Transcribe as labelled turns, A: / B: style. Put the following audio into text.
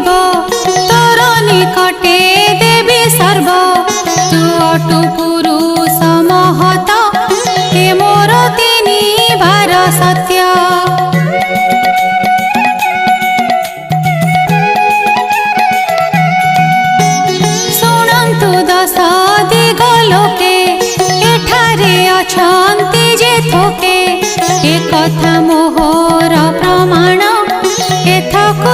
A: जीव तोर निकटे देवी सर्व तू अटु पुरुष महत हे मोर तिनी भार सत्य। शुणन्तु दश दिग लोके एठारे अछन्ति जे थोके ए कथा मोहर प्रमाण एथको